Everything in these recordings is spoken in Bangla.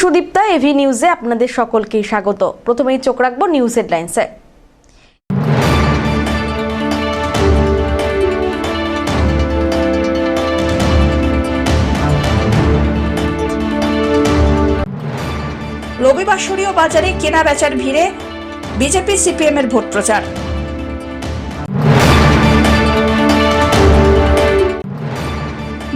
সুদীপ্তা, এভি নিউজে আপনাদের সকলকে স্বাগত। প্রথমেই চোখ রাখবো নিউজ হেডলাইন্সে। রবিবাসরীয় বাজারে কেনা বেচার ভিড়ে বিজেপি সিপিএম এর ভোট প্রচার।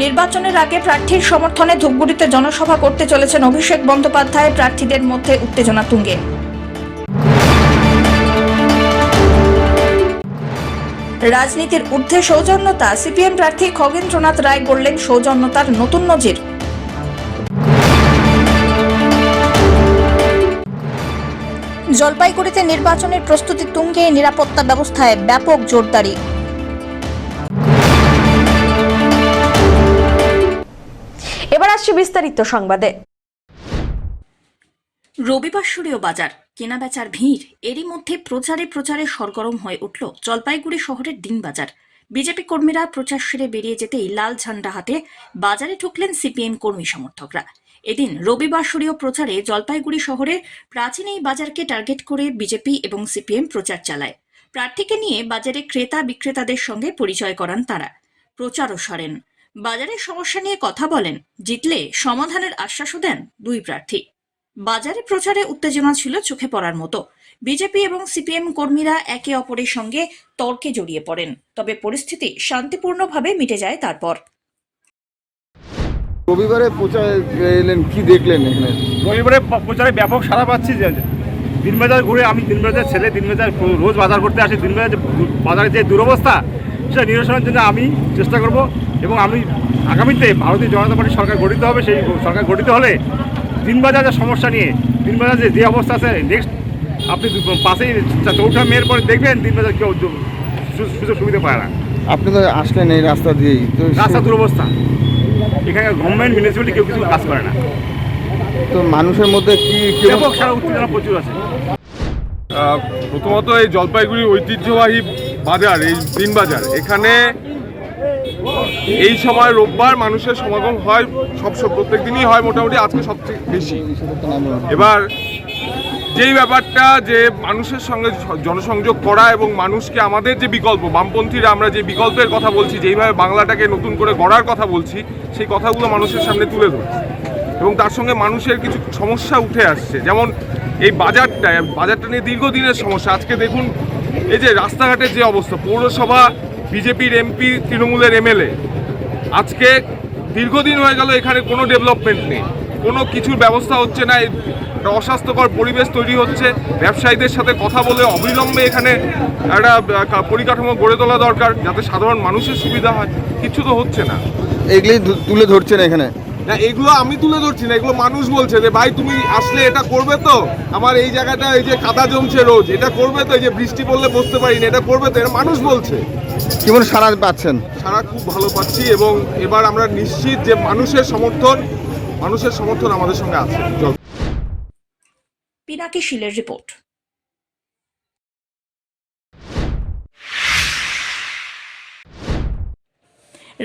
নির্বাচনের আগে প্রার্থীর সমর্থনে ধূপগুড়িতে জনসভা করতে চলেছেন অভিষেক বন্দ্যোপাধ্যায়। প্রার্থীদের মধ্যে উত্তেজনা তুঙ্গে। রাজনীতির ঊর্ধ্বে সৌজন্যতা, সিপিএম প্রার্থী খগেন্দ্রনাথ রায় গড়লেন সৌজন্যতার নতুন নজির। জলপাইগুড়িতে নির্বাচনের প্রস্তুতি তুঙ্গে, নিরাপত্তা ব্যবস্থায় ব্যাপক জোরদারি। এবার আসছে বিস্তারিত সংবাদে। রবিবাসরীয় বাজার, কেনাবেচার ভিড়, এরই মধ্যে প্রচারে সরগরম হয়ে উঠল জলপাইগুড়ি শহরের দিনবাজার। বিজেপি কর্মীরা প্রচার সেরে বেরিয়ে যেতেই লাল ঝান্ডা হাতে বাজারে ঢুকলেন সিপিএম কর্মী সমর্থকরা। এদিন রবিবাসরীয় প্রচারে জলপাইগুড়ি শহরের প্রাচীন এই বাজারকে টার্গেট করে বিজেপি এবং সিপিএম প্রচার চালায়। প্রার্থীকে নিয়ে বাজারে ক্রেতা বিক্রেতাদের সঙ্গে পরিচয় করান তারা, প্রচারও সারেন, বাজারের সমস্যা নিয়ে কথা বলেন, জিতলে সমাধানের আশ্বাসও দেন দুই প্রার্থী। বাজারে প্রচারে উত্তেজনা ছিল চোখে পড়ার মতো। বিজেপি এবং সিপিএম কর্মীরা একে অপরের সঙ্গে তর্কে জড়িয়ে পড়েন, তবে পরিস্থিতি শান্তিপূর্ণভাবে মিটে যায় তারপর। রবিবারে প্রচারে এলেন, কি দেখলেন এখানে? রবিবারে প্রচারে ব্যাপক সাড়া পাচ্ছি। দিনবাজার ঘুরে, আমি দিনবাজার ছেলে, দিনবাজার রোজ বাজার করতে আসি। দিনবাজার বাজারের যে দুরবস্থা সেটা নিরসনের জন্য আমি চেষ্টা করব এবং আমি আগামীতে ভারতীয় জনতা পার্টি সরকার গঠিত হবে। সেই সরকার গঠিত হলে দিনবাজারের সমস্যা নিয়ে, দিনবাজার যে অবস্থা আছে, নেক্সট আপনি পাশেই 4 মেয়ের পরে দেখবেন দিনবাজার কেউ সুযোগ সুবিধা পায় না। আপনি তো আসলেন এই রাস্তা দিয়েই, তো রাস্তা দুরবস্থা, এখানে গভর্নমেন্ট মিউনিসিপ্যালিটি কেউ কিছু কাজ করে না। তো মানুষের মধ্যে কি ব্যাপক সারা উত্তেজনা প্রচুর আছে। প্রথমত এই জলপাইগুড়ির ঐতিহ্যবাহী বাজার, এই দিনবাজার, এখানে এই সময় রোববার মানুষের সমাগম হয়, প্রত্যেক দিনই হয়, মোটামুটি আজকে সবচেয়ে বেশি। এবার যেই ব্যাপারটা যে মানুষের সঙ্গে জনসংযোগ করা এবং মানুষকে আমাদের যে বিকল্প, বামপন্থীরা আমরা যে বিকল্পের কথা বলছি, যেইভাবে বাংলাটাকে নতুন করে গড়ার কথা বলছি, সেই কথাগুলো মানুষের সামনে তুলে ধরছি এবং তার সঙ্গে মানুষের কিছু সমস্যা উঠে আসছে। যেমন এই বাজারটা নিয়ে দীর্ঘদিনের সমস্যা। আজকে দেখুন এই যে রাস্তাঘাটের যে অবস্থা, পৌরসভা, বিজেপির এমপি, তৃণমূলের এমএলএ, আজকে দীর্ঘদিন হয়ে গেল এখানে কোনো ডেভেলপমেন্ট নেই, কোনো কিছুর ব্যবস্থা হচ্ছে না। একটা অস্বাস্থ্যকর পরিবেশ তৈরি হচ্ছে। ব্যবসায়ীদের সাথে কথা বলে অবিলম্বে এখানে একটা পরিকাঠামো গড়ে তোলা দরকার, যাতে সাধারণ মানুষের সুবিধা হয়। কিছু তো হচ্ছে না। এগুলি তুলে ধরছেন এখানে? না, এগুলো আমি তুলে ধরছি না, এগুলো মানুষ বলছে যে ভাই তুমি আসলে এটা করবে তো, আমার এই জায়গাটা এই যে কাদা জমছে রোজ, এটা করবে তো, এই যে বৃষ্টি পড়লে বসতে পারি না, এটা করবে তো, এটা মানুষ বলছে। কেমন সাড়া পাচ্ছেন? সারা খুব ভালো পাচ্ছি এবং এবার আমরা নিশ্চিত যে মানুষের সমর্থন আমাদের সঙ্গে আছে। পিনাকি শীলের রিপোর্ট।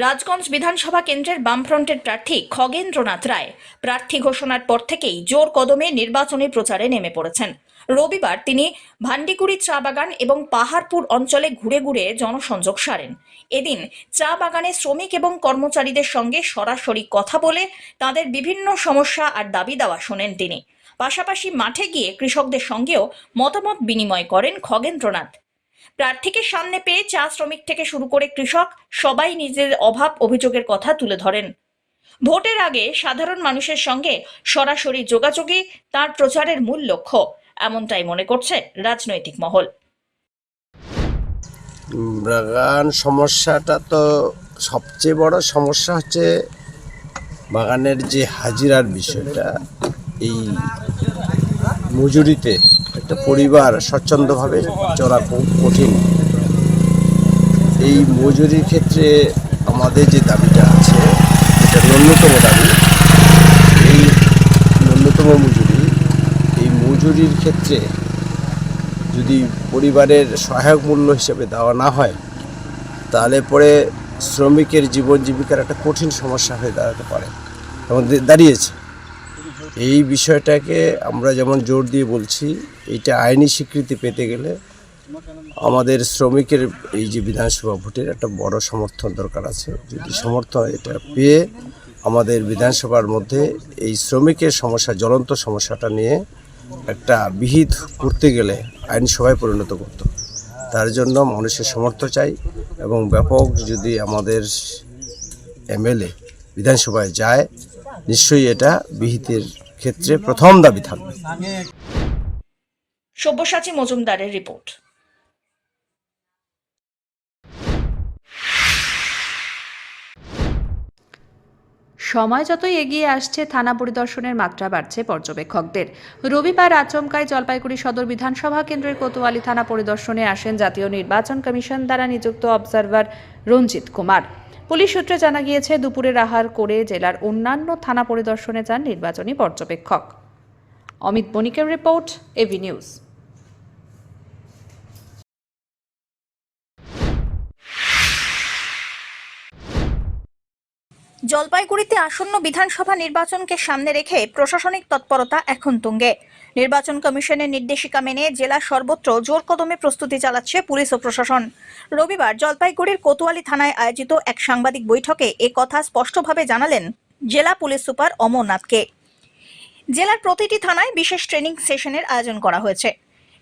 রাজগঞ্জ বিধানসভা কেন্দ্রের বামফ্রন্টের প্রার্থী খগেন্দ্রনাথ রায় প্রার্থী ঘোষণার পর থেকেই জোর কদমে নির্বাচনী প্রচারে নেমে পড়েছেন। রবিবার তিনি ভান্ডিগুড়ি চা বাগান এবং পাহাড়পুর অঞ্চলে ঘুরে ঘুরে জনসংযোগ সারেন। এদিন চা বাগানে শ্রমিক এবং কর্মচারীদের সঙ্গে সরাসরি কথা বলে তাদের বিভিন্ন সমস্যা আর দাবি দাওয়া শোনেন তিনি। পাশাপাশি মাঠে গিয়ে কৃষকদের সঙ্গেও মতামত বিনিময় করেন খগেন্দ্রনাথ। প্রার্থীকে সামনে পেয়ে চা শ্রমিক থেকে শুরু করে কৃষক সবাই নিজের অভাব অভিযোগের কথা তুলে ধরেন। ভোটের আগে সাধারণ মানুষের সঙ্গে সরাসরি যোগাযোগই তার প্রচারের মূল লক্ষ্য, এমনটাই মনে করছে রাজনৈতিক মহল। বাগান সমস্যাটা তো সবচেয়ে বড় সমস্যা হচ্ছে বাগানের যে হাজিরার বিষয়টা। এই মজুরিতে একটা পরিবার স্বচ্ছন্দভাবে চলা খুব কঠিন। এই মজুরির ক্ষেত্রে আমাদের যে দাবিটা আছে, এটা ন্যূনতম দাবি, এই ন্যূনতম মজুরির ক্ষেত্রে যদি পরিবারের সহায়ক মূল্য হিসেবে দেওয়া না হয়, তাহলে পরে শ্রমিকের জীবন জীবিকার একটা কঠিন সমস্যা হয়ে দাঁড়াতে পারে এবং দাঁড়িয়েছে। এই বিষয়টাকে আমরা যেমন জোর দিয়ে বলছি, এটা আইনি স্বীকৃতি পেতে গেলে আমাদের শ্রমিকের এই যে বিধানসভা ভোটের একটা বড় সমর্থন দরকার আছে। যদি সমর্থন এটা পেয়ে আমাদের বিধানসভার মধ্যে এই শ্রমিকের সমস্যা, জ্বলন্ত সমস্যাটা নিয়ে একটা বিহিত করতে গেলে আইনসভায় পরিণত করতে হবে। তার জন্য মানুষের সমর্থন চাই এবং ব্যাপক যদি আমাদের এমএলএ বিধানসভায় যায়, নিশ্চয়ই এটা বিহিতের ক্ষেত্রে প্রথম দাবি থাকবে। সব্যসাচী মজুমদারের রিপোর্ট। সময় যতই এগিয়ে আসছে, থানা পরিদর্শনের মাত্রা বাড়ছে পর্যবেক্ষকদের। রবিবার আচমকায় জলপাইগুড়ি সদর বিধানসভা কেন্দ্রের কোতোয়ালি থানা পরিদর্শনে আসেন জাতীয় নির্বাচন কমিশন দ্বারা নিযুক্ত অবজারভার রঞ্জিত কুমার। পুলিশ সূত্রে জানা গিয়েছে, দুপুরের আহার করে জেলার অন্যান্য থানা পরিদর্শনে যান নির্বাচনী পর্যবেক্ষক। অমিত বণিকের রিপোর্ট, এভি নিউজ। জলপাইগুড়িতে আসন্ন বিধানসভা নির্বাচনকে সামনে রেখে প্রশাসনিক তৎপরতা এখন তুঙ্গে। নির্বাচন কমিশনের নির্দেশিকা মেনে জেলার সর্বত্র জোর কদমে প্রস্তুতি চালাচ্ছে পুলিশ ও প্রশাসন। রবিবার জলপাইগুড়ির কোতোয়ালি থানায় আয়োজিত এক সাংবাদিক বৈঠকে একথা স্পষ্টভাবে জানালেন জেলা পুলিশ সুপার অমরনাথকে। জেলার প্রতিটি থানায় বিশেষ ট্রেনিং সেশনের আয়োজন করা হয়েছে।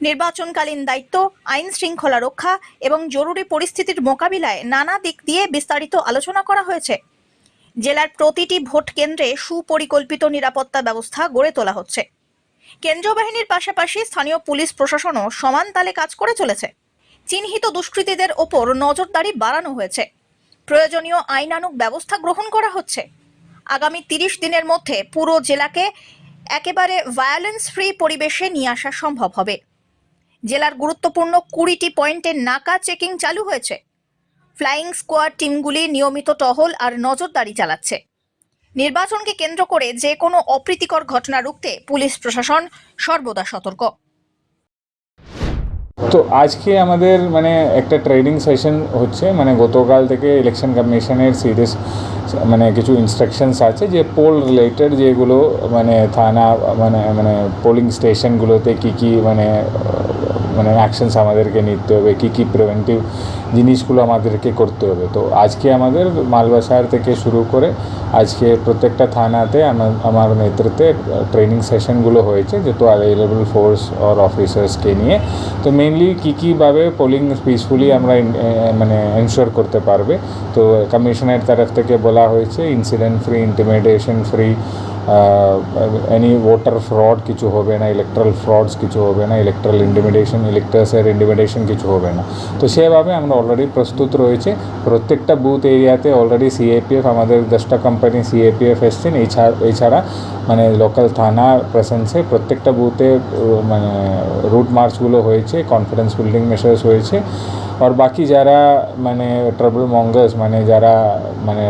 নির্বাচনকালীন দায়িত্ব, আইন শৃঙ্খলা রক্ষা এবং জরুরি পরিস্থিতির মোকাবিলায় নানা দিক দিয়ে বিস্তারিত আলোচনা করা হয়েছে। জেলার প্রতিটি ভোট কেন্দ্রে সুপরিকল্পিত নিরাপত্তা ব্যবস্থা গড়ে তোলা হচ্ছে। কেন্দ্রীয় বাহিনীর পাশাপাশি স্থানীয় পুলিশ প্রশাসনও সমান তালে কাজ করে চলেছে। চিহ্নিত দুষ্কৃতীদের ওপর নজরদারি বাড়ানো হয়েছে। প্রয়োজনীয় আইনানুগ ব্যবস্থা গ্রহণ করা হচ্ছে। আগামী 30 দিনের মধ্যে পুরো জেলাকে একেবারে ভায়োলেন্স ফ্রি পরিবেশে নিয়ে আসা সম্ভব হবে। জেলার গুরুত্বপূর্ণ 20টি পয়েন্টে নাকা চেকিং চালু হয়েছে। ফ্লাইং স্কোয়াড টিমগুলি নিয়মিত টহল আর নজরদারি চালাচ্ছে। নির্বাচনকে কেন্দ্র করে যে কোনো অপ্রীতিকর ঘটনা রুখতে পুলিশ প্রশাসন সর্বদা সতর্ক। তো আজকে আমাদের একটা ট্রেনিং সেশন হচ্ছে, গতকাল থেকে ইলেকশন কমিশনের সিরিয়াস কিছু ইনস্ট্রাকশনস আছে যে পোল রিলেটেড যেগুলো থানা পোলিং স্টেশনগুলোতে কী কী অ্যাকশনস আমাদেরকে নিতে হবে, কী প্রিভেন্টিভ জিনিসগুলো আমাদেরকে করতে হবে। তো আজকে আমাদের মালবাসার থেকে শুরু করে আজকে প্রত্যেকটা থানাতে আমার নেতৃত্বে ট্রেনিং সেশনগুলো হয়েছে, যেহেতু অ্যাভেলেবল ফোর্স আর অফিসার্সকে নিয়ে। তো মেইনলি কীভাবে পোলিং পিসফুলি আমরা এনশিওর করতে পারবে। তো কমিশনের তরফ থেকে বলা হয়েছে incident free, intimidation free, any voter fraud কিছু হবে না, ইলেকট্রাল ফ্রডস কিছু হবে না, ইলেকট্রাল ইলেক্টার্সের ইন্টিমিডেশন কিছু হবে না। তো সেভাবে আমরা অলরেডি প্রস্তুত রয়েছে। প্রত্যেকটা বুথ এরিয়াতে অলরেডি সিএপিএফ, আমাদের 10টা কোম্পানি সিএপিএফ এসছেন। এছাড়া লোকাল থানা প্রেজেন্সে প্রত্যেকটা বুথে রুট মার্চগুলো হয়েছে, কনফিডেন্স বিল্ডিং মেশার্স হয়েছে। আর বাকি যারা ট্রাবল মঙ্গার্স, যারা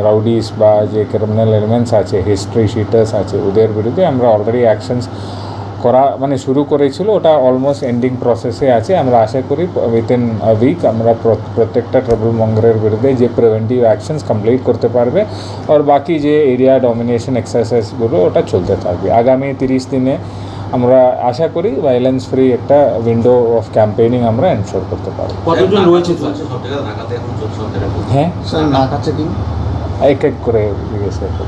রাউডিস বা যে ক্রিমিনাল এলিমেন্টস আছে, হিস্ট্রি শিটার্স আছে, ওদের বিরুদ্ধে আমরা অলরেডি অ্যাকশনস করা শুরু করেছিল। ওটা অলমোস্ট এন্ডিং প্রসেসে আছে। আমরা আশা করি উইথিন আ উইক আমরা প্রত্যেকটা ট্রাবল মঙ্গারের বিরুদ্ধে যে প্রিভেন্টিভ অ্যাকশনস কমপ্লিট করতে পারবে। আর বাকি যে এরিয়া ডমিনেশন এক্সারসাইজগুলো ওটা চলতে থাকবে। আগামী 30 দিনে আমরা আশা করি ভায়োলেন্স ফ্রি একটা উইন্ডো অফ ক্যাম্পেইনিং আমরা এনশোর করতে পারবো। কতজন রয়েছে? হ্যাঁ, নাকা চেকিং এক এক করে জিজ্ঞেস করব।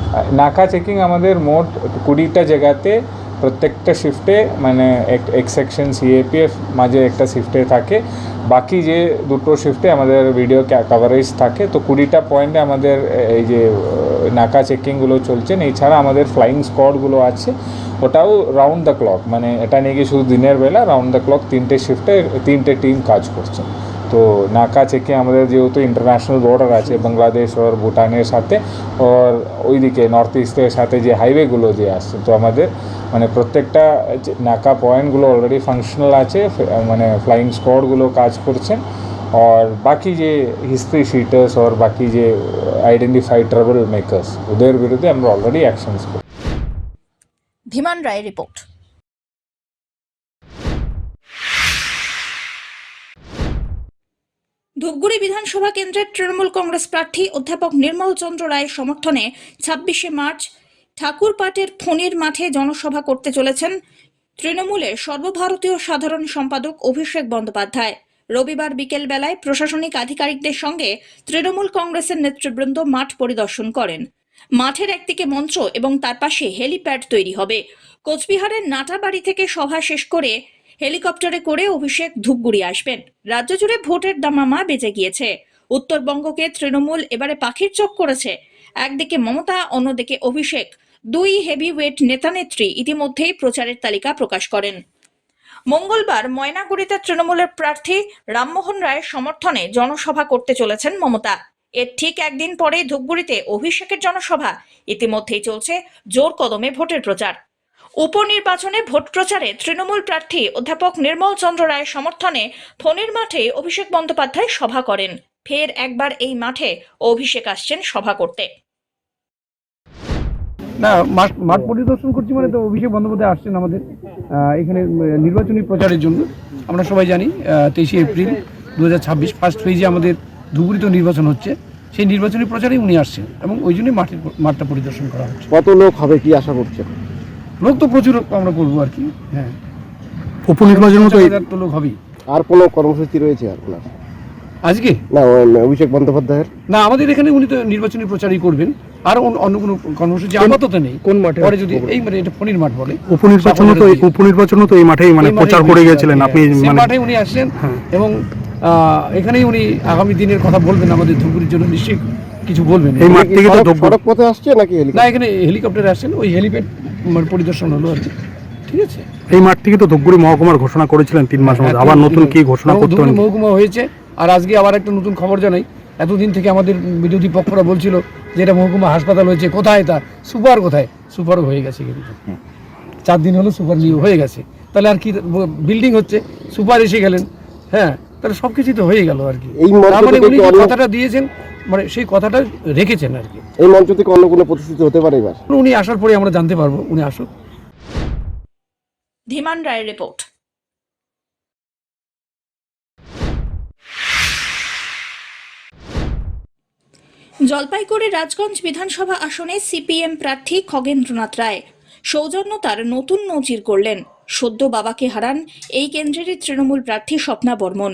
নাকা চেকিং আমাদের মোট 20টা জায়গাতে প্রত্যেকটা শিফটে এক সেকশন সিএপিএফ মাঝে একটা শিফটে থাকে। বাকি যে দুটো শিফটে আমাদের ভিডিও কভারেজ থাকে। তো 20টা পয়েন্টে আমাদের এই যে নাকা চেকিংগুলো চলছেন। এছাড়া আমাদের ফ্লাইং স্কোয়াডগুলো আছে, ওটাও রাউন্ড দ্য ক্লক, এটা নিয়ে গিয়ে শুধু দিনের বেলা রাউন্ড দ্য ক্লক 3টে শিফটে 3টে টিম কাজ করছে। তো নাকা চেকিং আমাদের যেহেতু ইন্টারন্যাশনাল বর্ডার আছে বাংলাদেশ আর ভুটানের সাথে, আর ওইদিকে নর্থ ইস্টের সাথে যে হাইওয়েগুলো যে আসছে, তো আমাদের প্রত্যেকটা নাকা পয়েন্টগুলো অলরেডি ফাংশনাল আছে, ফ্লাইং স্কোয়াডগুলো কাজ করছেন। আর বাকি যে হিস্ট্রি শিটার্স আর বাকি যে আইডেন্টিফাইড ট্রাবল মেকার্স, ওদের বিরুদ্ধে আমরা অলরেডি অ্যাকশনস করি। ধীমান রায় রিপোর্ট। ধূপগুড়ি বিধানসভা কেন্দ্রের তৃণমূল কংগ্রেস প্রার্থী অধ্যাপক নির্মল চন্দ্র রায়ের সমর্থনে 26শে মার্চ ঠাকুরপাটের ফণির মাঠে জনসভা করতে চলেছেন তৃণমূলের সর্বভারতীয় সাধারণ সম্পাদক অভিষেক বন্দ্যোপাধ্যায়। রবিবার বিকেল বেলায় প্রশাসনিক আধিকারিকদের সঙ্গে তৃণমূল কংগ্রেসের নেতৃবৃন্দ মাঠ পরিদর্শন করেন। মাঠের একদিকে মঞ্চ এবং তার পাশে হেলিপ্যাড তৈরি হবে। কোচবিহারের নাটাবাড়ি থেকে সভা শেষ করে হেলিকপ্টারে করে অভিষেক ধূপগুড়ি আসবেন। রাজ্য জুড়ে ভোটের দামামা বেজে গিয়েছে। উত্তরবঙ্গকে তৃণমূল এবারে পাখির চোখ করেছে। একদিকে মমতা, অন্যদিকে অভিষেক, দুই হেভিওয়েট নেতানেত্রী ইতিমধ্যেই প্রচারের তালিকা প্রকাশ করেন। মঙ্গলবার ময়নাগুড়িতে তৃণমূলের প্রার্থী রামমোহন রায়ের সমর্থনে জনসভা করতে চলেছেন মমতা। এর ঠিক একদিন পরে ধূপগুড়িতে অভিষেকের জনসভা। ইতিমধ্যেই চলছে জোর কদমে ভোটের প্রচার। উপনির্বাচনে ভোট প্রচারে তৃণমূল প্রার্থী অধ্যাপক নির্মল চন্দ্র রায়ের সমর্থনে ফণির মাঠে অভিষেক বন্দ্যোপাধ্যায় সভা করেন। ফের একবার এই মাঠে অভিষেক আসছেন সভা করতে। না, মাঠ পরিদর্শন করছি মানে তো অভিষেক বন্দ্যোপাধ্যায় আসছেন আমাদের এখানে নির্বাচনী প্রচারের জন্য। আমরা সবাই জানি 23 এপ্রিল 2026 ফার্স্ট ফেজে আমাদের ধুবুরিতে নির্বাচন হচ্ছে। সেই নির্বাচনী প্রচারেই উনি আসছেন এবং ওই জন্যই মাঠটা পরিদর্শন করা হচ্ছে। কত লোক হবে কি আশা করছে? লোক তো প্রচুর আমরা করবো আর কি। হ্যাঁ, উপনির্বাচন মতো 50,000 তো লোক হবেই। আর কোনো কর্মসূচি রয়েছে আপনার আজকে না অভিষেক বন্দ্যোপাধ্যায়ের? না, আমাদের এখানে উনি তো নির্বাচনী প্রচারই করবেন। আর অন্য কোনো কর্মসূচি আপাতত নেই। কোন মাঠে? পরে যদি এই মানে এটা ফণির মাঠ বলে উপনির্বাচন তো এই মাঠেই মানে প্রচার করে গেছিলেন আপনি, মানে মাঠে উনি আসছেন এবং এখানেই উনি আগামী দিনের কথা বলবেন। আমাদের ধুবুরির জন্য নিশ্চয়ই কিছু বলবেন। এই মাঠ থেকে তো সড়ক পথে আসছে নাকি? না, এখানে হেলিকপ্টারে আসছেন। ওই হেলিপ্যাড মানে পরিদর্শন হলো আর কি। ঠিক আছে, এই মাঠ থেকে তো ধূপগুড়ি মহকুমার ঘোষণা করেছিলেন 3 মাস মধ্যে, আবার নতুন কি ঘোষণা করতে ধুবুরি মহকুমা হয়েছে। আর আজকে আবার একটা নতুন খবর জানাই, এতদিন থেকে আমাদের বিরোধী পক্ষরা বলছিল যে এটা মহকুমা হাসপাতাল হয়েছে, কোথায় তা সুপার, কোথায় সুপারও হয়ে গেছে। কিন্তু 4 দিন হলো সুপার নিয়ে হয়ে গেছে। তাহলে আর কি বিল্ডিং হচ্ছে, সুপার এসে গেলেন। হ্যাঁ, তাহলে সবকিছু তো হয়ে গেল আর কি। তার মানে উনি যে কথাটা দিয়েছেন মানে সেই কথাটা রেখেছেন আর কি। এই মঞ্চ থেকে অন্য কোনো প্রতিশ্রুতি হতে পারে এবার? উনি আসার পরে আমরা জানতে পারবো। উনি আসুক। ধীমান রায়ের রিপোর্ট। জলপাইগুড়ি রাজগঞ্জ বিধানসভা আসনে সিপিএম প্রার্থী খগেন্দ্রনাথ রায় সৌজন্যতার নতুন নজির করলেন। সদ্য বাবাকে হারান এই কেন্দ্রেরই তৃণমূল প্রার্থী স্বপ্না বর্মন।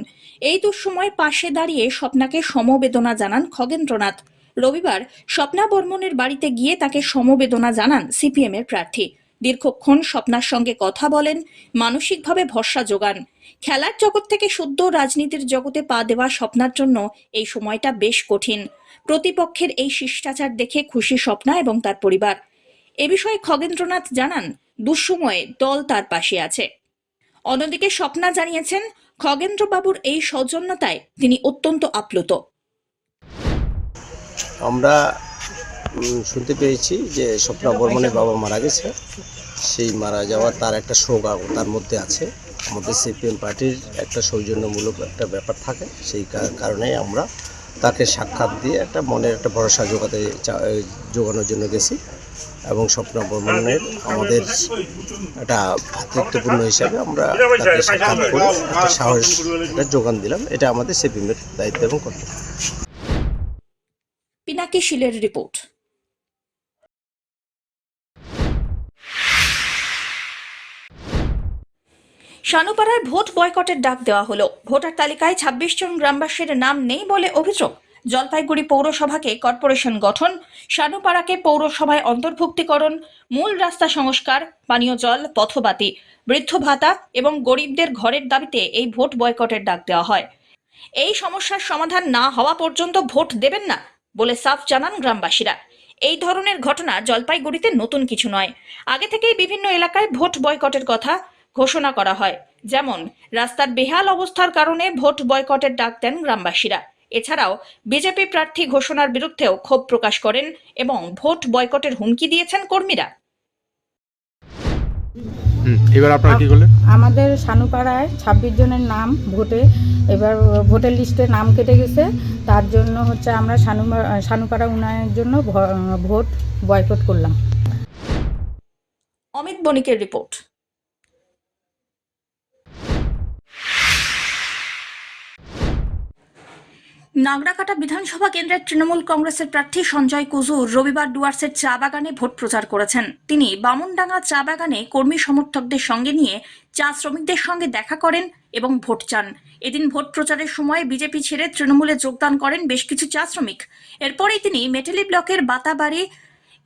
এই দুঃসময় পাশে দাঁড়িয়ে স্বপ্নাকে সমবেদনা জানান খগেন্দ্রনাথ। রবিবার স্বপ্না বর্মনের বাড়িতে গিয়ে তাকে সমবেদনা জানান সিপিএম এর প্রার্থী। দীর্ঘক্ষণ স্বপ্নার সঙ্গে কথা বলেন, মানসিকভাবে ভরসা যোগান। খেলার জগৎ থেকে সদ্য রাজনীতির জগতে পা দেওয়া স্বপ্নার জন্য এই সময়টা বেশ কঠিন। প্রতিপক্ষের এই শিষ্টাচার দেখে খুশি স্বপ্না এবং তার পরিবার। এ বিষয়ে খগেন্দ্রনাথ জানান, দুঃসময়ে দল তার পাশে আছে। অন্যদিকে স্বপ্না জানিয়েছেন, খগেন্দ্রবাবুর এই সৌজন্যতায় তিনি অত্যন্ত আপ্লুত। আমরা শুনতে পেয়েছি যে স্বপ্না বর্মনের বাবা মারা গেছে। সেই মারা যাওয়া তার একটা শোক তার মধ্যে আছে। আমাদের সিপিএম পার্টির একটা সৌজন্যমূলক একটা ব্যাপার থাকে, সেই কারণে আমরা তাকে সাক্ষাৎ দিয়ে একটা মনের একটা ভরসা জোগানোর জন্য গেছি এবং স্বপ্না বর্মনের আমাদের একটা ভ্রাতৃত্বপূর্ণ হিসাবে আমরা তাকে সাক্ষাৎ করে একটা সাহস একটা যোগান দিলাম। এটা আমাদের সিপিএমের দায়িত্ব এবং কর্তব্য। পিনাকি শীলের রিপোর্ট। শানুপাড়ায় ভোট বয়কটের ডাক দেওয়া হলো। ভোটার তালিকায় 26 জন গ্রামবাসীর নাম নেই বলে অভিযোগ। জলপাইগুড়ি পৌরসভাকে কর্পোরেশন গঠন, শানুপাড়াকে পৌরসভায় অন্তর্ভুক্তিকরণ, মূল রাস্তা সংস্কার, পানীয় জল, পথবাতি, বৃদ্ধ ভাতা এবং গরিবদের ঘরের দাবিতে এই ভোট বয়কটের ডাক দেওয়া হয়। এই সমস্যার সমাধান না হওয়া পর্যন্ত ভোট দেবেন না বলে সাফ জানান গ্রামবাসীরা। এই ধরনের ঘটনা জলপাইগুড়িতে নতুন কিছু নয়। আগে থেকেই বিভিন্ন এলাকায় ভোট বয়কটের কথা ঘোষণা করা হয়। যেমন রাস্তার বেহাল অবস্থার কারণে ভোট বয়কটের ডাক দেন গ্রামবাসীরা। এছাড়াও বিজেপি প্রার্থী ঘোষণার বিরুদ্ধেও ক্ষোভ প্রকাশ করেন এবং ভোট বয়কটের হুমকি দিয়েছেন কর্মীরা। এবার আপনারা কি করলেন? আমাদের শানুপাড়ায় 26 জনের নাম এবার ভোটার লিস্টে নাম কেটে গেছে। তার জন্য হচ্ছে আমরা শানুপাড়া উন্নয়নের জন্য ভোট বয়কট করলাম। অমিত বণিকের রিপোর্ট। নাগরাকাটা বিধানসভা কেন্দ্রের তৃণমূল কংগ্রেসের প্রার্থী সঞ্জয় কুজুর রবিবার ডুয়ার্সের চা বাগানে ভোট প্রচার করেছেন। তিনি বামনডাঙ্গা চা বাগানে কর্মী সমর্থকদের সঙ্গে নিয়ে চা শ্রমিকদের সঙ্গে দেখা করেন এবং ভোট চান। এদিন ভোট প্রচারের সময় বিজেপি ছেড়ে তৃণমূলে যোগদান করেন বেশ কিছু চা শ্রমিক। এরপরেই তিনি মেটেলি ব্লকের বাতাবাড়ি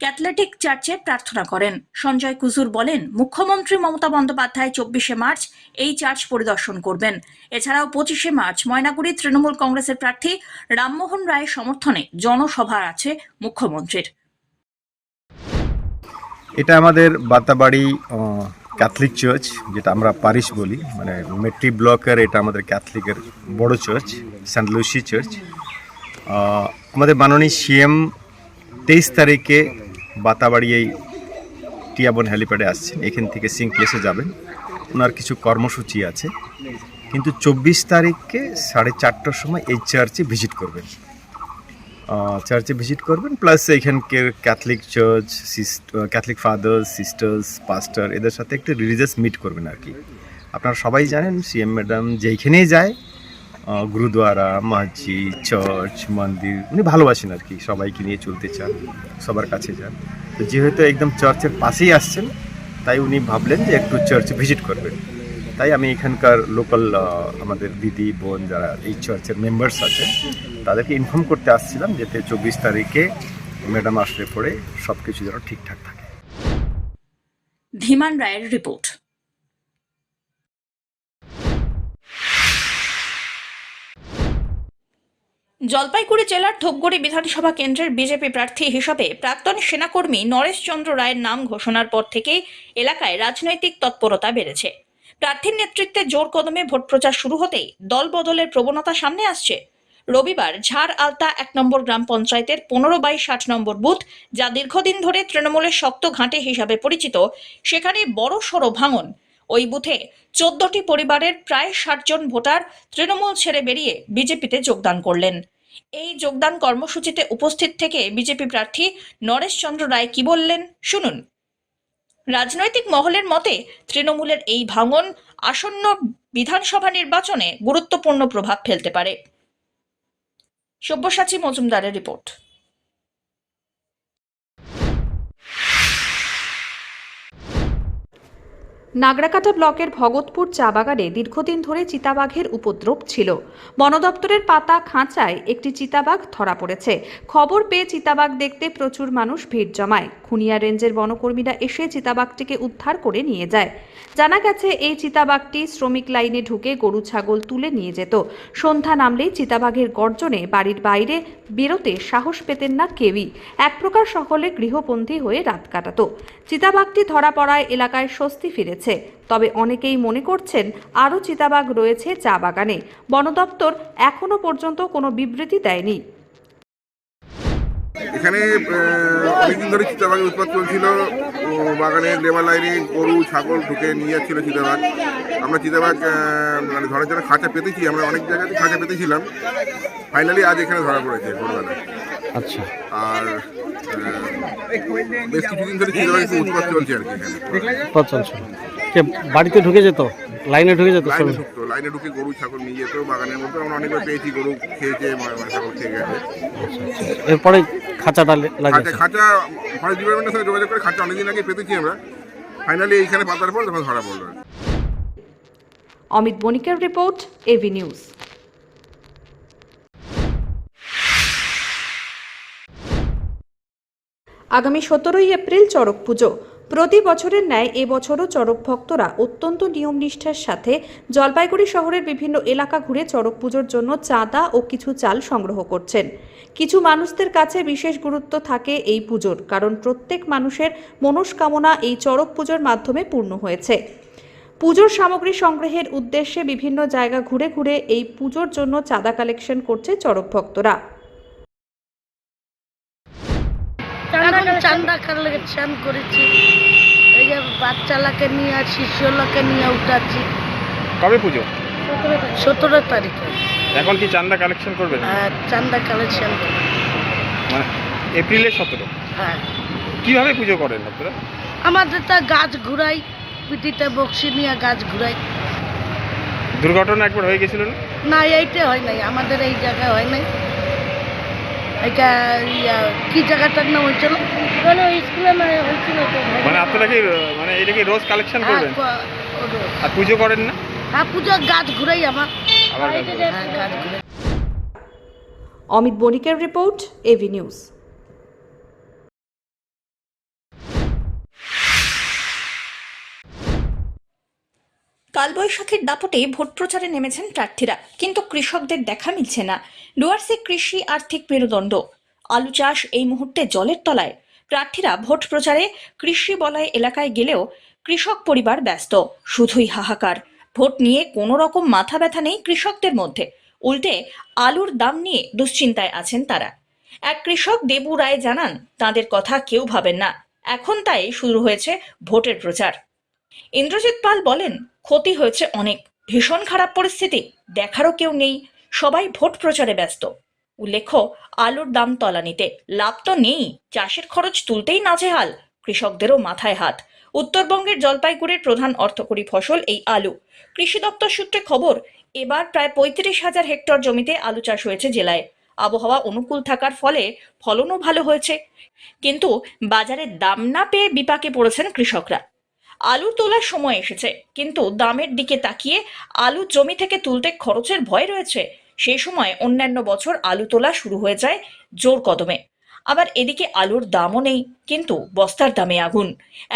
ক্যাথলেটিক চার্চে প্রার্থনা করেন। সঞ্জয় কুজুর বলেন, মুখ্যমন্ত্রী মমতা বন্দ্যোপাধ্যায় 24শে মার্চ এই চার্চ পরিদর্শন করবেন। এছাড়াও 25শে মার্চ ময়নাগুড়ি তৃণমূল কংগ্রেসের প্রার্থী রামমোহন রায়ের সমর্থনে জনসভা আছে মুখ্যমন্ত্রীর। এটা আমাদের বাতাবাড়ি ক্যাথলিক চার্চ, যেটা আমরা পারিশ বলি, মানে মেট্রি ব্লকের এটা আমাদের ক্যাথলিকের বড় চার্চ, সেন্ট লুসি চার্চ। আমাদের মাননীয় সিএম 23 তারিখে বাতাবাড়ি এই টিয়াবন হেলিপ্যাডে আসছেন, এখান থেকে সিং প্লেসে যাবেন, ওনার কিছু কর্মসূচি আছে। কিন্তু 24 তারিখে 4:30টার সময় এই চার্চে ভিজিট করবেন, প্লাস এইখানকার Catholic church, Catholic fathers, sisters, pastor, এদের সাথে একটু রিলিজিয়াস মিট করবেন আর কি। আপনারা সবাই জানেন সিএম ম্যাডাম যেইখানেই যায়, গুরুদ্বারা, মসজিদ, চার্চ, মন্দির উনি ভালোবাসেন আর কি, সবাইকে নিয়ে চলতে চান, সবার কাছে যান। তো যেহেতু একদম চার্চের পাশেই আসছেন, তাই উনি ভাবলেন যে একটু চার্চ ভিজিট করবেন। তাই আমি এখানকার লোকাল আমাদের দিদি বোন যারা এই চার্চের মেম্বার্স আছে তাদেরকে ইনফর্ম করতে আসছিলাম, যাতে 24 তারিখে ম্যাডাম আসলে পরে সব কিছু যেন ঠিকঠাক থাকে। ধীমান রায়ের রিপোর্ট। জলপাইগুড়ি জেলার ধূপগুড়ি বিধানসভা কেন্দ্রের বিজেপি প্রার্থী হিসাবে প্রাক্তন সেনাকর্মী নরেশ চন্দ্র রায়ের নাম ঘোষণার পর থেকেই এলাকায় রাজনৈতিক তৎপরতা বেড়েছে। প্রার্থীর নেতৃত্বে জোর কদমে ভোট প্রচার শুরু হতেই দল বদলের প্রবণতা সামনে আসছে। রবিবার ঝাড় আলতা 1 নম্বর গ্রাম পঞ্চায়েতের 15/60 নম্বর বুথ, যা দীর্ঘদিন ধরে তৃণমূলের শক্ত ঘাঁটি হিসাবে পরিচিত, সেখানে বড় সড়ো ভাঙন। ওই বুথে 14টি পরিবারের প্রায় 60 জন ভোটার তৃণমূল ছেড়ে বেরিয়ে বিজেপিতে যোগদান করলেন। এই যোগদান কর্মসূচিতে উপস্থিত থেকে বিজেপি প্রার্থী নরেশ চন্দ্র রায় কি বললেন শুনুন। রাজনৈতিক মহলের মতে তৃণমূলের এই ভাঙন আসন্ন বিধানসভা নির্বাচনে গুরুত্বপূর্ণ প্রভাব ফেলতে পারে। সব্যসাচী মজুমদারের রিপোর্ট। নাগরাকাটা ব্লকের ভগতপুর চা বাগানে দীর্ঘদিন ধরে চিতাবাঘের উপদ্রব ছিল। বন দপ্তরের পাতা খাঁচায় একটি চিতাবাঘ ধরা পড়েছে। খবর পেয়ে চিতাবাঘ দেখতে প্রচুর মানুষ ভিড় জমায়। খুনিয়া রেঞ্জের বনকর্মীরা এসে চিতাবাঘটিকে উদ্ধার করে নিয়ে যায়। জানা গেছে এই চিতাবাঘটি শ্রমিক লাইনে ঢুকে গরু ছাগল তুলে নিয়ে যেত। সন্ধ্যা নামলেই চিতাবাঘের গর্জনে বাড়ির বাইরে বেরোতে সাহস পেতেন না কেউই। এক প্রকার সকলে গৃহবন্দী হয়ে রাত কাটাতো। চিতাবাঘটি ধরা পড়ায় এলাকায় স্বস্তি ফিরেছে। তবে অনেকেই মনে করছেন আরও চিতাবাঘ রয়েছে চা বাগানে। বন দপ্তর এখনো পর্যন্ত কোনো বিবৃতি দেয়নি। এখানে অনেকদিন ধরে চিতাবাঘের উৎপাত চলছিল। বাগানের লেবার লাইনে গরু ছাগল ঢুকে নিয়ে যাচ্ছিল চিতাবাঘ। আমরা চিতাবাঘ মানে ধরার জন্য খাঁচা পেতেছি, আমরা অনেক জায়গাতে খাঁচা পেতেছিলাম। ফাইনালি আজ এখানে ধরা পড়েছে ভোরবেলায়। আচ্ছা, আর বেশ কিছুদিন ধরে চিতাবাঘের উৎপাত চলছে আর কি। কত চলছে? কে বাড়িতে ঢুকে যেত, লাইনে ঢুকে যেত? লাইনে ঢুকে গরু ছাগল নিয়ে যেত বাগানের মধ্যে। আমরা অনেকবার পেয়েছি গরু খেয়েছে, ছাগল খেয়ে গেছে। এরপরে খাঁচাটা লাগিয়েছে। খাঁচা ফরেস্ট ডিপার্টমেন্টের সাথে যোগাযোগ করে খাঁচা অনেকদিন আগে পেতেছি আমরা। ফাইনালি এইখানে পাতার পর তখন ধরা পড়লো। অমিত বণিকের রিপোর্ট, এভি নিউজ। আগামী 17ই এপ্রিল চড়ক পুজো। প্রতি বছরের ন্যায় এবছরও চড়ক ভক্তরা অত্যন্ত নিয়ম নিষ্ঠার সাথে জলপাইগুড়ি শহরের বিভিন্ন এলাকা ঘুরে চড়ক পুজোর জন্য চাঁদা ও কিছু চাল সংগ্রহ করছেন। কিছু মানুষদের কাছে বিশেষ গুরুত্ব থাকে এই পুজোর, কারণ প্রত্যেক মানুষের মনস্কামনা এই চড়ক পুজোর মাধ্যমে পূর্ণ হয়েছে। পুজোর সামগ্রী সংগ্রহের উদ্দেশ্যে বিভিন্ন জায়গা ঘুরে ঘুরে এই পুজোর জন্য চাঁদা কালেকশন করছে চড়ক ভক্তরা। চান্দা কালেকশন করেছি, এই যে বাচ্চালাকে নিয়ে আর শিশুলাকে নিয়ে উঠাচ্ছি। কবে পুজো? 17 তারিখে। এখন কি চাঁদা কালেকশন করবেন? হ্যাঁ, চান্দা কালেকশন মানে এপ্রিলের 17? হ্যাঁ। কিভাবে পুজো করেন আপনারা? আমাদের তো গাছ ঘুরাই, পিটিতে বক্সি নিয়ে গাছ ঘুরাই। দুর্ঘটনা একবার হয়ে গেছিল না? না এইটা হয় নাই, আমাদের এই জায়গায় হয় নাই। এটা কি জায়গাটার নাম হয়েছিল? স্কুলে হয়েছিল তো। মানে আপনারা কি মানে এটা কি রোজ কালেকশন করবেন আর পুজো করেন না? হ্যাঁ, পুজো গাছ ঘুরাই আমার। আবার হ্যাঁ, গাছ ঘুরাই। অমিত বণিকের রিপোর্ট, এভি নিউজ। কালবৈশাখীর দাপটে ভোট প্রচারে নেমেছেন প্রার্থীরা, কিন্তু কৃষকদের দেখা মিলছে না। ডুয়ার্সে কৃষি আর্থিক মেরুদণ্ড, আলু চাষ এই মুহূর্তে জলের তলায়। প্রার্থীরা ভোট প্রচারে কৃষি বলয় এলাকায় গেলেও কৃষক পরিবার ব্যস্ত, শুধুই হাহাকার। ভোট নিয়ে কোনো রকম মাথা ব্যথা নেই কৃষকদের মধ্যে, উল্টে আলুর দাম নিয়ে দুশ্চিন্তায় আছেন তারা। এক কৃষক দেবু রায় জানান, তাদের কথা কেউ ভাবেন না, এখন তাই শুরু হয়েছে ভোটের প্রচার। ইন্দ্রজিৎ পাল বলেন, ক্ষতি হয়েছে অনেক, ভীষণ খারাপ পরিস্থিতি, দেখারও কেউ নেই, সবাই ভোট প্রচারে ব্যস্ত। উল্লেখ্য, আলুর দাম তলানিতে, লাভ তো নেই, চাষের খরচ তুলতেই নাজেহাল, কৃষকদেরও মাথায় হাত। উত্তরবঙ্গের জলপাইগুড়ির প্রধান অর্থকরী ফসল এই আলু। কৃষি দপ্তর সূত্রে খবর, এবার প্রায় 35,000 হেক্টর জমিতে আলু চাষ হয়েছে জেলায়। আবহাওয়া অনুকূল থাকার ফলে ফলনও ভালো হয়েছে, কিন্তু বাজারে দাম না পেয়ে বিপাকে পড়েছেন কৃষকরা। আলু তোলার সময় এসেছে, কিন্তু দামের দিকে তাকিয়ে আলু জমি থেকে তুলতে খরচের ভয় রয়েছে। সেই সময় অন্যান্য বছর আলু তোলা শুরু হয়ে যায় জোর কদমে। আবার এদিকে আলুর দামও নেই, কিন্তু বস্তার দামে আগুন,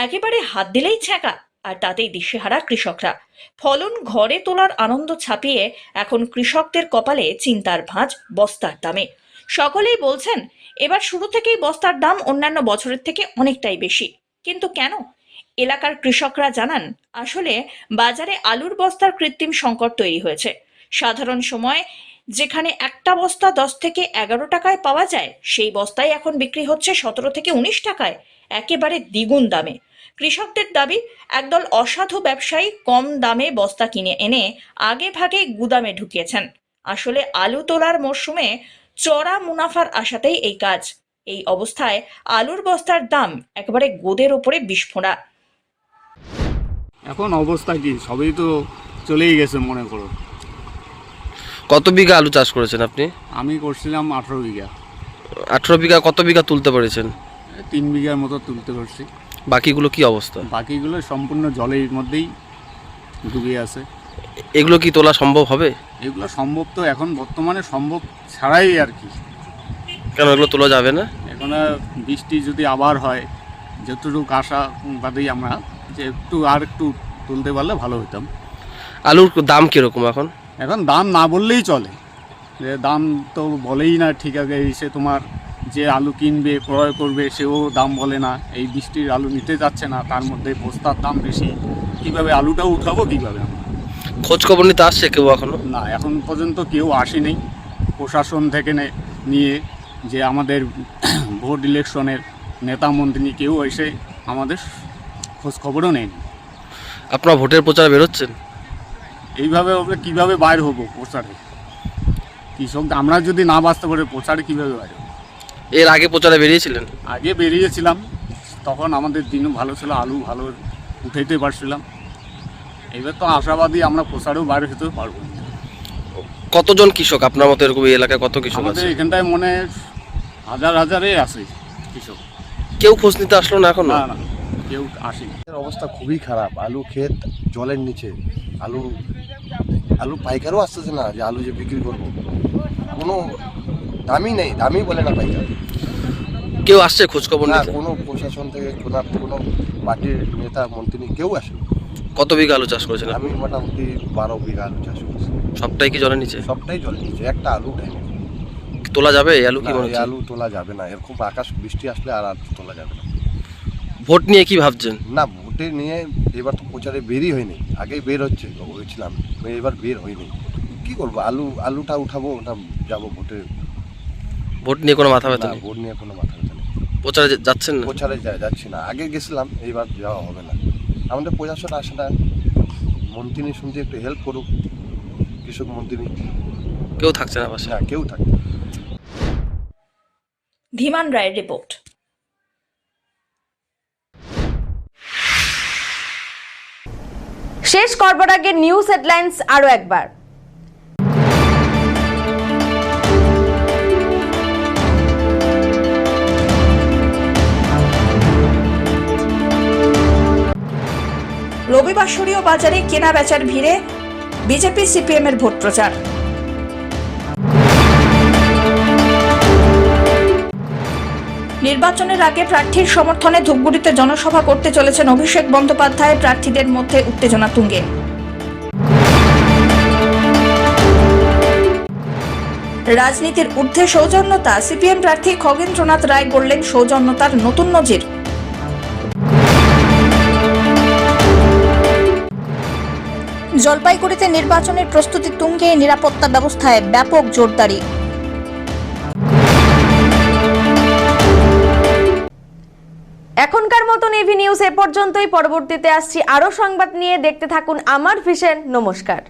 একেবারে হাত দিলেই ছ্যাঁকা, আর তাতেই দিশেহারা কৃষকরা। ফলন ঘরে তোলার আনন্দ ছাপিয়ে এখন কৃষকদের কপালে চিন্তার ভাঁজ বস্তার দামে। সকলেই বলছেন, এবার শুরু থেকেই বস্তার দাম অন্যান্য বছরের থেকে অনেকটাই বেশি। কিন্তু কেন? এলাকার কৃষকরা জানান, আসলে বাজারে আলুর বস্তার কৃত্রিম সংকট তৈরি হয়েছে। সাধারণ সময় যেখানে একটা বস্তা 10 থেকে 11 টাকায় পাওয়া যায়, সেই বস্তায় এখন বিক্রি হচ্ছে 17 থেকে 19 টাকায়, একেবারে দ্বিগুণ দামে। কৃষকদের দাবি, একদল অসাধু ব্যবসায়ী কম দামে বস্তা কিনে এনে আগে ভাগে গুদামে ঢুকিয়েছেন। আসলে আলু তোলার মরশুমে চড়া মুনাফার আশাতেই এই কাজ। এই অবস্থায় আলুর বস্তার দাম একেবারে গোদের ওপরে বিস্ফোরা। এখন অবস্থা কি, সবই তো চলেই গেছে মনে করো। কত বিঘা আলু চাষ করেছেন আপনি? আমি করছিলাম 18 বিঘা। 18 বিঘা, কত বিঘা তুলতে পেরেছেন? 3 বিঘার মতো তুলতে পারছি। বাকিগুলো কি অবস্থা? বাকিগুলো সম্পূর্ণ জলের মধ্যেই ডুবে আছে। এগুলো কি তোলা সম্ভব হবে? এগুলো সম্ভব তো এখন বর্তমানে সম্ভব ছাড়াই আর কি। কেন এগুলো তোলা যাবে না? এখন বৃষ্টি যদি আবার হয়, যতটুকু আশা বাদেই আমরা যে একটু তুলতে পারলে ভালো হইতাম। আলুর দাম কিরকম এখন? এখন দাম না বললেই চলে, যে দাম তো বলেই না ঠিক আছে। সে তোমার যে আলু কিনবে ক্রয় করবে সেও দাম বলে না, এই বৃষ্টির আলু নিতে যাচ্ছে না, তার মধ্যে বস্তার দাম বেশি, কিভাবে আলুটাও উঠাবো কিভাবে আমরা? খোঁজ খবর নিতে আসছে কেউ এখনো? না, এখন পর্যন্ত কেউ আসেনি প্রশাসন থেকে নিয়ে, যে আমাদের ভোট ইলেকশনের নেতা মন্ত্রী কেউ এসে আমাদের খোঁজ খবরও নেয়নি। আপনারা ভোটের প্রচারে বেরোচ্ছেন? এইভাবে আমরা কীভাবে বাইর হবো প্রচারে? কৃষক আমরা যদি না বাঁচতে পারি প্রচারে কীভাবে বাইর হবো? এর আগে প্রচারে বেরিয়েছিলেন? আগে বেরিয়েছিলাম, তখন আমাদের দিনও ভালো ছিল, আলু ভালো উঠাইতে পারছিলাম। এবার তো আশাবাদী আমরা প্রচারেও বাইরে হতে পারবো না। কতজন কৃষক আপনার মতো এরকম এই এলাকায় কত কৃষক আমাদের আছে? এখানটায় মনে হাজারে আছে কৃষক। কেউ খোঁজ নিতে আসলো না এখনো? না, কেউ আসেনি। অবস্থা খুবই খারাপ, আলু ক্ষেত জলের নিচে, আলু পাইকারও আসতেছে না, যে আলু যে বিক্রি করবো কোনো দামই নেই, দামই বলে না পাইকার। কেউ আসছে খোঁজ খবর না, নিতে? কোনো প্রশাসন থেকে কোনো পার্টির নেতা মন্ত্রী কেউ আসে। কত বিঘা আলু চাষ করেছেন? আমি মোটামুটি 12 বিঘা আলু চাষ করছি। সবটাই কি জলের নিচে? সবটাই জলের নিচে, একটা আলু উঠাই। তোলা যাবে এই আলু? কি মনে এই হচ্ছে আলু তোলা যাবে না, এরকম আকাশ বৃষ্টি আসলে আর তোলা যাবে না। ভোট নিয়ে কি ভাবছেন? না, ভোটে নিয়ে এবার তো প্রচারে বেরই হয়নি, আগেই বের হয়েছিলাম, এবার বের হয়নি। কি করবো, আলুটা উঠাবো, ওটা যাবো ভোটে। ভোট নিয়ে কোনো মাথা ব্যথা না, নেই? ভোট নিয়ে কোনো মাথা ব্যথা নেই। প্রচারে যাচ্ছেন না? প্রচারে যাচ্ছি না, আগে গেছিলাম, এইবার যাওয়া হবে না। আমাদের প্রশাসন আসে না, মন্ত্রী শুনতে একটু হেল্প করুক, কৃষক মন্ত্রী। কেউ থাকছে না পাশে? না, কেউ থাকে। ধীমান রায়ের রিপোর্ট। শেষ করবার আগে নিউজ হেডলাইন্স আরো একবার। রবিবাসরীয় বাজারে কেনা বেচার ভিড়ে বিজেপি সিপিএম এর ভোট প্রচার। নির্বাচনের আগে প্রার্থীর সমর্থনে ধূপগুড়িতে জনসভা করতে চলেছেন অভিষেক বন্দ্যোপাধ্যায়। প্রার্থীদের মধ্যে উত্তেজনা তুঙ্গে। রাজনীতির ঊর্ধ্বে সৌজন্যতা, সিপিএম প্রার্থী খগেন্দ্রনাথ রায় গড়লেন সৌজন্যতার নতুন নজির। জলপাইগুড়িতে নির্বাচনের প্রস্তুতি তুঙ্গে, নিরাপত্তা ব্যবস্থায় ব্যাপক জোরদারি। এখনকার মতন এভি নিউজ এ পর্যন্তই। পরবর্তীতে আসছি আরো সংবাদ নিয়ে। দেখতে থাকুন আমার ভিশন। নমস্কার।